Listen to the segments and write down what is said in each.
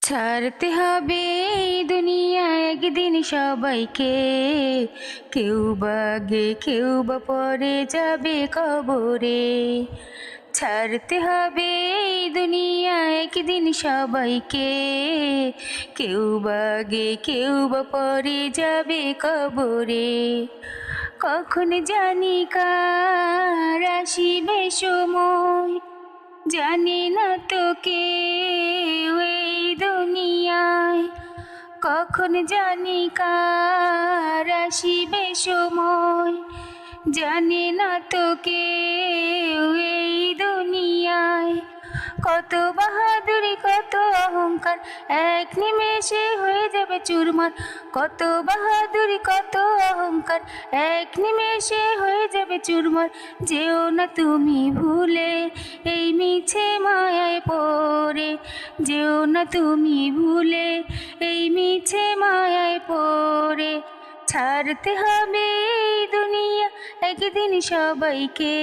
ছাড়তে হবে এই দুনিয়া একদিন সবাইকে। কেউ বা আগে কেউ বা পরে যাবে কবরে। ছাড়তে হবে এই দুনিয়া একদিন সবাইকে। কেউ বা আগে কেউ বা পরে যাবে কবরে। কখন জানি কার আসিবে সময়, জানি না তো কেউ এই দুনিয়ায়। কখন জানি কার আসিবে সময়, জানি না তো কেউ এই দুনিয়ায়। কত বাহাদুরি কত অহংকার এক নিমেষে হয়ে যাবে চুরমার। কত বাহাদুরি কত অহংকার এক নিমেষে হয়ে যাবে চুরমার। যেও না তুমি ভুলে এই মিছে মায়ায় পড়ে। যেও না তুমি ভুলে এই মিছে মায়ায় পড়ে। ছাড়তে হবে এই দুনিয়া একদিন সবাইকে।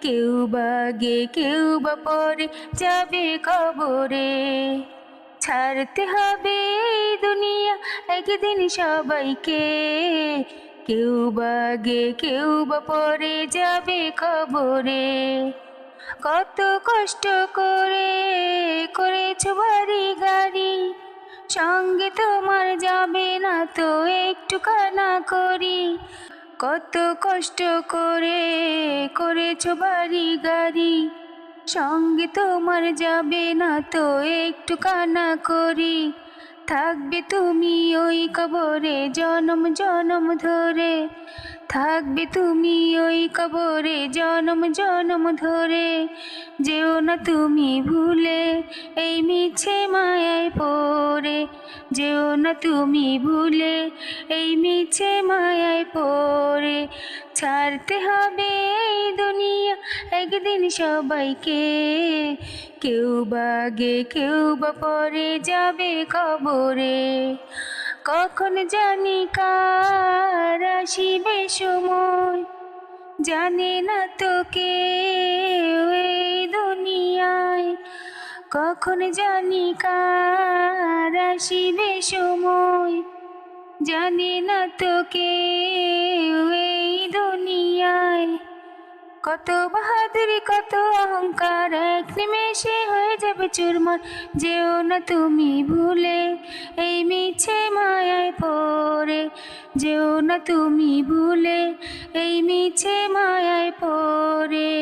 কেউ বা আগে কেউ বা পরে যাবে কবরে। ছাড়তে হবে এই দুনিয়া একদিন সবাইকে। কেউ বা আগে কেউ বা পরে যাবে কবরে। কত কষ্ট করে করেছো বাড়ি গাড়ি, সঙ্গে তোমার যাবে না তো একটু কানা করি। কত কষ্ট করে করেছো বাড়ি গাড়ি, সঙ্গে তোমার যাবে না তো একটু কানা করি। থাকবে তুমি ওই কবরে জনম জনম ধরে। থাকবে তুমি ওই কবরে জনম জনম ধরে। যেও না তুমি ভুলে এই মিছে মায়ায় পড়ে। যেও না তুমি ভুলে এই মিছে মায়ায় পড়ে। ছাড়তে হবে এই দুনিয়া একদিন সবাইকে। কেউ বা আগে কেউ বা পরে যাবে কবরে। কখন জানি কার আসিবে সময়, জানে না তো কেউ এই দুনিয়ায়। কখন জানি কার আসিবে সময়, জানে না তো কেউ এই দুনিয়ায়। কত বাহাদুরি কত অহংকার এক নিমেষে হয়ে যাবে চুরমার। যেও না তুমি ভুলে এই মিছে মায়ায় পড়ে। যেও না তুমি ভুলে এই মিছে মায়ায় পড়ে।